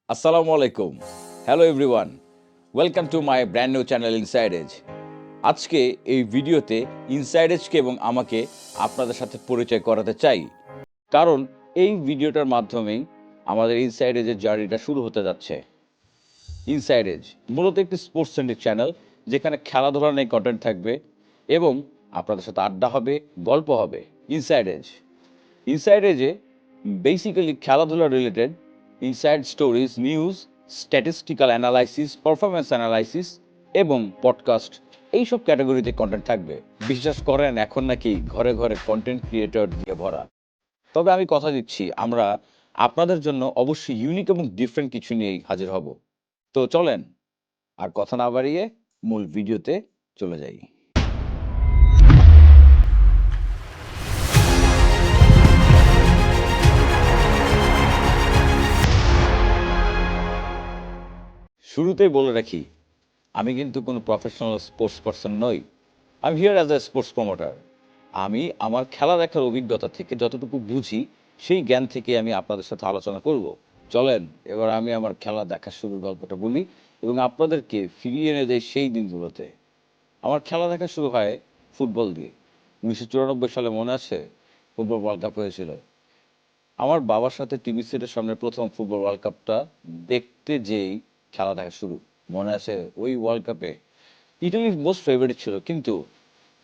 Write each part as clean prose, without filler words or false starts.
Assalamu alaikum. Hello everyone. Welcome to my brand new channel Inside Edge. আজকে এই ভিডিওতে inside এজকে এবং আমাকে আপনাদের সাথে পরিচয় করাতে চাই, কারণ এই ভিডিওটার মাধ্যমেই আমাদের ইনসাইড এজের জার্নিটা শুরু হতে যাচ্ছে। ইনসাইড এজ মূলত একটি স্পোর্টস সেন্ট্রিক চ্যানেল, যেখানে খেলাধুলা নিয়ে কন্টেন্ট থাকবে এবং আপনাদের সাথে আড্ডা হবে, গল্প হবে। ইনসাইড এজ ইনসাইড এজে বেসিক্যালি খেলাধুলা related inside stories, news, statistical analysis, performance analysis এবং পডকাস্ট, এইসব ক্যাটাগরিতে কন্টেন্ট থাকবে। বিশ্বাস করেন, এখন নাকি ঘরে ঘরে কন্টেন্ট ক্রিয়েটর দিয়ে ভরা। তবে আমি কথা দিচ্ছি, আমরা আপনাদের জন্য অবশ্যই ইউনিক এবং ডিফারেন্ট কিছু নিয়েই হাজির হব। তো চলেন আর কথা না বাড়িয়ে মূল ভিডিওতে চলে যাই। শুরুতেই বলে রাখি, আমি কিন্তু কোনো প্রফেশনাল স্পোর্টস পারসন নই। আমি here as a sports promoter. আমি আমার খেলা দেখার অভিজ্ঞতা থেকে যতটুকু বুঝি, সেই জ্ঞান থেকে আমি আপনাদের সাথে আলোচনা করব। চলেন এবার আমি আমার খেলা দেখা শুরুর গল্পটা বলি এবং আপনাদেরকে ফিরিয়ে এনে দেয় সেই দিনগুলোতে। আমার খেলা দেখা শুরু হয় ফুটবল দিয়ে। 1994 সালে মনে আছে, ফুটবল ওয়ার্ল্ড কাপ হয়েছিল। আমার বাবার সাথে টিভি সেটের সামনে প্রথম ফুটবল ওয়ার্ল্ড কাপটা দেখতে যেই খেলা দেখা শুরু। মনে আছে ওই ওয়ার্ল্ড কাপে ইটালি মোস্ট ফেভারিট ছিল, কিন্তু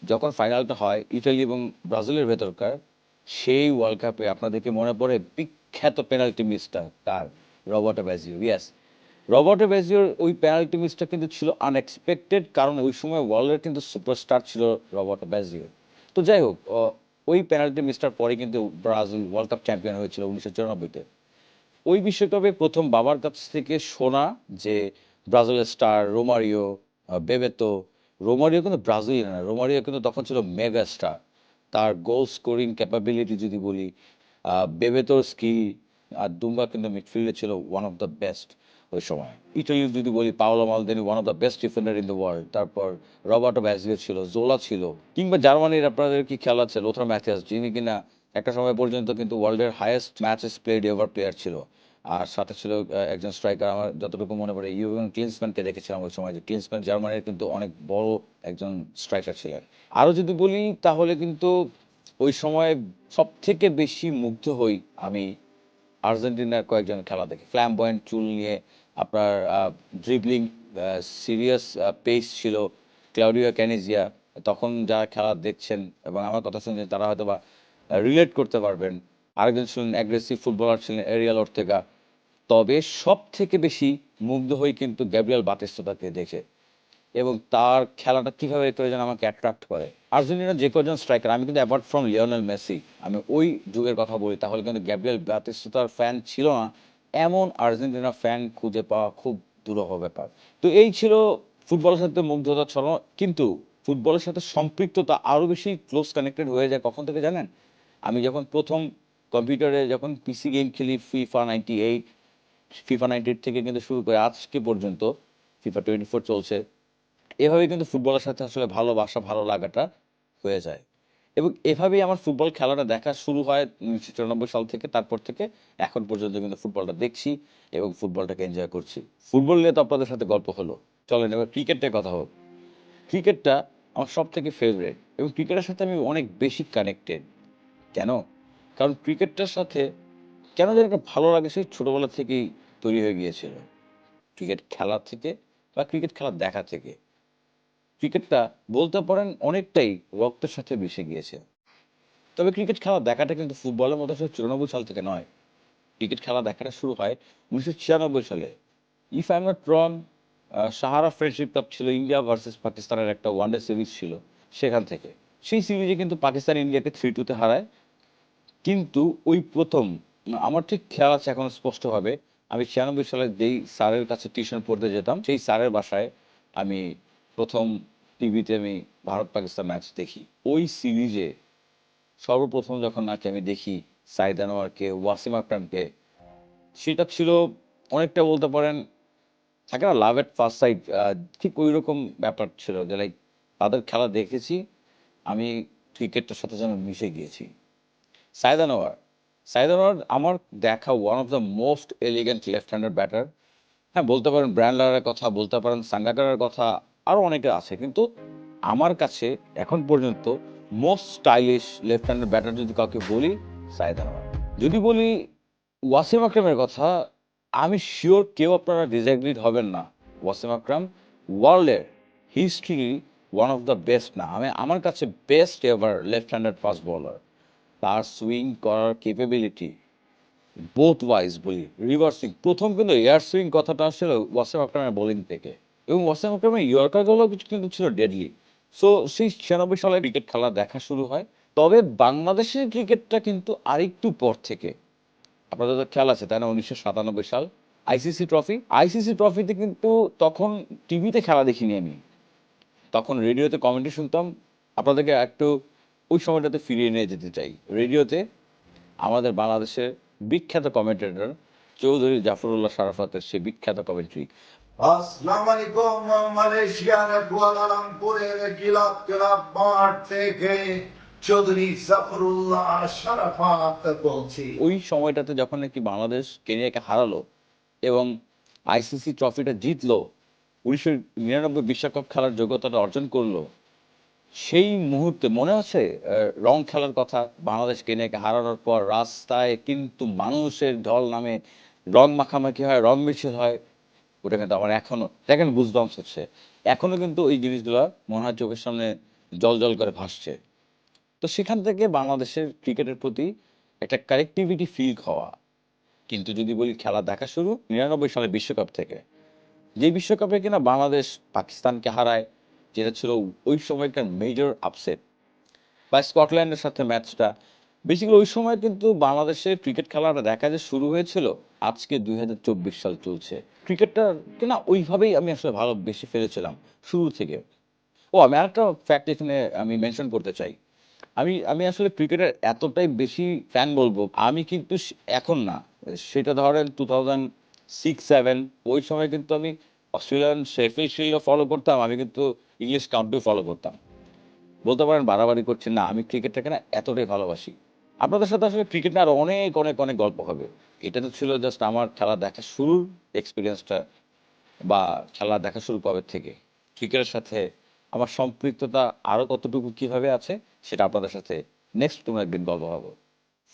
যখন ফাইনালটা হয় ইটালি এবং ব্রাজিলের ভেতরকার, সেই ওয়ার্ল্ড কাপে আপনাদেরকে মনে পড়ে বিখ্যাত পেনাল্টি মিসটা কার? রবার্টো ব্যাজিও। ইয়েস, রবার্টো ব্যাজিওর ওই পেনাল্টি মিসটা কিন্তু ছিল আনএক্সপেক্টেড, কারণ ওই সময় ওয়ার্ল্ডের কিন্তু সুপারস্টার ছিল রবার্টো ব্যাজিও। তো যাই হোক, ওই পেনাল্টি মিসটার পরে কিন্তু ব্রাজিল ওয়ার্ল্ড কাপ চ্যাম্পিয়ন হয়েছিল 1994-তে। ওই বিশ্বকাপে প্রথম বাবার কাছ থেকে শোনা যে ব্রাজিলের স্টার রোমারিও, বেবেতো। রোমারিও কিন্তু ব্রাজিলিয়ান না, রোমারিও কিন্তু তখন ছিল মেগা স্টার। তার গোল স্কোরিং ক্যাপাবিলিটি যদি বলি, বেবেতোর স্কিল, আর দুম্বা কিন্তু মিডফিল্ডে ছিল ওয়ান অফ দ্য বেস্ট ওই সময়। ইটালি যদি বলি, Paolo Maldini one of the best defender in the world. তারপর রবার্টো ব্যাজিও ছিল, জোলা ছিল, কিংবা জার্মানির আপনাদের কি খেলা আছে লোথার ম্যাথিয়াস, যিনি কিনা একটা সময় পর্যন্ত কিন্তু ওয়ার্ল্ডের highest matches played ever player ছিল। আর সাথে ছিল একজন স্ট্রাইকার, আমার যতটুকু মনে পড়ে ইউভেন ক্লিন্সম্যানকে দেখেছিলাম ওই সময়, যে ক্লিন্সম্যান জার্মানির কিন্তু অনেক বড় একজন স্ট্রাইকার ছিলেন। আরও যদি বলি তাহলে কিন্তু ওই সময় সব থেকে বেশি মুগ্ধ হই আমি আর্জেন্টিনার কয়েকজন খেলা দেখে। ফ্ল্যামবয়েন্ট চুল নিয়ে, আপনার ড্রিবলিং, সিরিয়াস পেস ছিল ক্লাউডিও ক্যানিজিয়া। তখন যারা খেলা দেখছেন এবং আমার কথা শুনছেন, তারা হয়তো বা রিলেট করতে পারবেন। আরেকজন ছিলেন অ্যাগ্রেসিভ ফুটবলার, ছিলেন এরিয়াল অর্তেগা। তবে সব থেকে বেশি মুগ্ধ হই কিন্তু গ্যাব্রিয়েল বাতিস্তুতাকে দেখে, এবং তার খেলাটা কীভাবে করে যেন আমাকে অ্যাট্রাক্ট করে। আর্জেন্টিনার যে কজন স্ট্রাইকার, আমি কিন্তু অ্যাপার্ট ফ্রম লিওনেল মেসি, আমি ওই যুগের কথা বলি, তাহলে কিন্তু গ্যাব্রিয়েল বাতিস্তুতার ফ্যান ছিল না এমন আর্জেন্টিনা ফ্যান খুঁজে পাওয়া খুব দুরূহ ব্যাপার। তো এই ছিল ফুটবলের সাথে মুগ্ধতা ছড়ানো, কিন্তু ফুটবলের সাথে সম্পৃক্ততা আরও বেশি ক্লোজ কানেক্টেড হয়ে যায় কখন থেকে জানেন? আমি যখন প্রথম কম্পিউটারে যখন পিসি গেম খেলি, FIFA 98, FIFA 98 থেকে কিন্তু শুরু করে আজকে পর্যন্ত FIFA 24 চলছে। এভাবেই কিন্তু ফুটবলের সাথে আসলে ভালোবাসা, ভালো লাগাটা হয়ে যায়। এবং এভাবেই আমার ফুটবল খেলাটা দেখা শুরু হয় 1994 সাল থেকে। তারপর থেকে এখন পর্যন্ত কিন্তু ফুটবলটা দেখছি এবং ফুটবলটাকে এনজয় করছি। ফুটবল নিয়ে তো আপনাদের সাথে গল্প হলো। চলেন এবার ক্রিকেট নিয়ে কথা হোক। ক্রিকেটটা আমার সবথেকে ফেভারিট এবং ক্রিকেটের সাথে আমি অনেক বেশি কানেক্টেড। কেন? কারণ ক্রিকেটটার সাথে কেন জানি একটা ভালো লাগে, সেই ছোটবেলা থেকেই তৈরি হয়ে গিয়েছিল। ক্রিকেট খেলা থেকে বা ক্রিকেট খেলা দেখা থেকে। ক্রিকেটটা বলতে পারেন অনেকটাই রক্তের সাথে মিশে গিয়েছে। তবে ক্রিকেট খেলা দেখাটা কিন্তু ফুটবলের মতো আসলে 94 সাল থেকে নয়। ক্রিকেট খেলা দেখাটা শুরু হয় 1996 সালে। If I am not wrong, Sahara friendship cup ছিল, ইন্ডিয়া ভার্সেস পাকিস্তানের একটা ওয়ানডে সিরিজ ছিল, সেখান থেকে। সেই সিরিজে কিন্তু পাকিস্তান ইন্ডিয়াকে 3-2 হারায়। কিন্তু ওই প্রথম, আমার ঠিক খেয়াল আছে এখন স্পষ্টভাবে, আমি 96 সালে যেই স্যারের কাছে টিউশন পড়তে যেতাম, সেই স্যারের বাসায় আমি প্রথম টিভিতে আমি ভারত পাকিস্তান ম্যাচ দেখি। ওই সিরিজে সর্বপ্রথম যখন নাকি আমি দেখি সাইদ আনোয়ারকে, ওয়াসিম আকরামকে, সেটা ছিল অনেকটা বলতে পারেন, থাকে না লাভ এট ফার্স্ট সাইট, ঠিক ওই রকম ব্যাপার ছিল, যে লাইক তাদের খেলা দেখেছি, আমি ক্রিকেটটার সাথে যেন মিশে গিয়েছি। সাইদ আনোয়ার, সাইদ আনোয়ার আমার দেখা one of the most elegant left hander batter. হ্যাঁ, বলতে পারেন ব্রায়ান লারার কথা, বলতে পারেন সাঙ্গাকারার কথা, আরও অনেকে আছে। কিন্তু আমার কাছে এখন পর্যন্ত most stylish left hander batter যদি কাউকে বলি, সাইদ আনোয়ার। যদি বলি ওয়াসিম আকরামের কথা, আমি শিওর কেউ আপনারা ডিসএগ্রিড হবেন না। ওয়াসিম আকরাম ওয়ার্ল্ডের history one of the best, না আমার কাছে best ever left handed fast bowler. তার সুইং করার কেপেবিলিটি বোথ ওয়াইজ বলি, রিভার্সিং, প্রথম কিন্তু এয়ার সুইং কথাটা আসলে ওয়াসিম আকরামের বোলিং থেকে, এবং ওয়াসিম আকরামের ইয়র্কারগুলো কিছু কিন্তু ছিল ডেডলি। সো সেই 96 সালে ক্রিকেট খেলা দেখা শুরু হয়। তবে বাংলাদেশের ক্রিকেটটা কিন্তু আরেকটু পর থেকে, আপনাদের তো খেয়াল আছে তাই না, 1997 সাল আইসিসি ট্রফিতে কিন্তু তখন টিভিতে খেলা দেখিনি আমি, তখন রেডিওতে কমেন্ট্রি শুনতাম। আপনাদেরকে একটু ওই সময়টাতে ফিরিয়ে নিয়ে যেতে চাই। রেডিওতে আমাদের বাংলাদেশের বিখ্যাত কমেন্টেটর চৌধুরী জাফরুল্লাহ শারাফতের সেই বিখ্যাত কমেন্ট্রি। আসসালামু আলাইকুম, মালয়েশিয়ার কুয়ালালামপুরের গিলাপ ক্লাব মাঠ থেকে চৌধুরী জাফরুল্লাহ শারাফাত বলছি। ওই সময়টাতে যখন নাকি বাংলাদেশ কেনিয়াকে হারালো এবং আইসিসি ট্রফিটা জিতলো, 1999 বিশ্বকাপ খেলার যোগ্যতাটা অর্জন করলো, সেই মুহূর্তে মনে আছে রং খেলার কথা, বাংলাদেশ কেনিয়াকে হারানোর পর রাস্তায় কিন্তু মানুষের ঢল নামে, রং মাখামাখি হয়, রং মিছিল হয়। ওটা কিন্তু আমার এখনো দেখেন গুজবাম্পস হচ্ছে, এখনো কিন্তু ওই জিনিসগুলো মনে হয় চোখের সামনে জল জল করে ভাসছে। তো সেখান থেকে বাংলাদেশের ক্রিকেটের প্রতি একটা কানেক্টিভিটি ফিল হওয়া। কিন্তু যদি বলি খেলা দেখা শুরু 99 সালে বিশ্বকাপ থেকে, যে বিশ্বকাপে কিনা বাংলাদেশ পাকিস্তানকে হারায়, যেটা ছিল ওই সময়কার মেজর আপসেট, বা স্কটল্যান্ডের সাথে ম্যাচটা, বেসিক্যালি ওই সময় কিন্তু বাংলাদেশের ক্রিকেট খেলাটা দেখা যে শুরু হয়েছিল। আজকে 2024 সাল চলছে, ক্রিকেটটা কিনা ওইভাবেই আমি আসলে ভালোবেসে ফেলেছিলাম শুরু থেকে। ও, আমি আরেকটা ফ্যাক্ট এখানে আমি মেনশন করতে চাই। আমি আমি আসলে ক্রিকেটের এতটাই বেশি ফ্যান বলবো, আমি কিন্তু এখন না, সেটা ধরেন 2006-7 ওই সময় কিন্তু আমি অস্ট্রেলিয়ান শেফিল্ড শিল্ডও ফলো করতাম, আমি কিন্তু ইংলিশ কাউন্টিও ফলো করতাম। বলতে পারেন বাড়াবাড়ি করছি না, আমি ক্রিকেটটাকে না এতটাই ভালোবাসি। আপনাদের সাথে আসলে ক্রিকেট নিয়ে আরো অনেক অনেক অনেক গল্প হবে। এটা তো ছিল জাস্ট আমার খেলা দেখা শুরুর এক্সপিরিয়েন্সটা, বা খেলা দেখা শুরু কবে থেকে, ক্রিকেটের সাথে আমার সম্পৃক্ততা আরো কতটুকু কিভাবে আছে, সেটা আপনাদের সাথে নেক্সট কোনো একদিন গল্প হবো।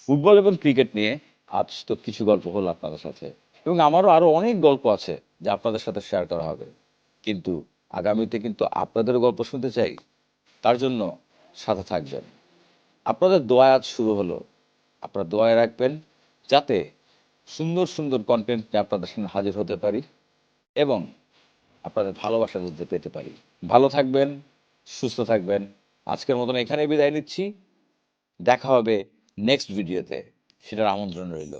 ফুটবল এবং ক্রিকেট নিয়ে আজ তো কিছু গল্প হলো আপনাদের সাথে, এবং আমারও আরো অনেক গল্প আছে যা আপনাদের সাথে শেয়ার করা হবে। কিন্তু আগামীতে কিন্তু আপনাদের গল্প শুনতে চাই, তার জন্য সাথে থাকবেন। আপনাদের দোয়া আজ শুরু হলো, আপনারা দোয়ায় রাখবেন যাতে সুন্দর সুন্দর কন্টেন্ট নিয়ে আপনাদের সামনে হাজির হতে পারি এবং আপনাদের ভালোবাসা বুঝতে পেতে পারি। ভালো থাকবেন, সুস্থ থাকবেন। আজকের মতন এখানেই বিদায় নিচ্ছি। দেখা হবে নেক্সট ভিডিওতে, সেটার আমন্ত্রণ রইল।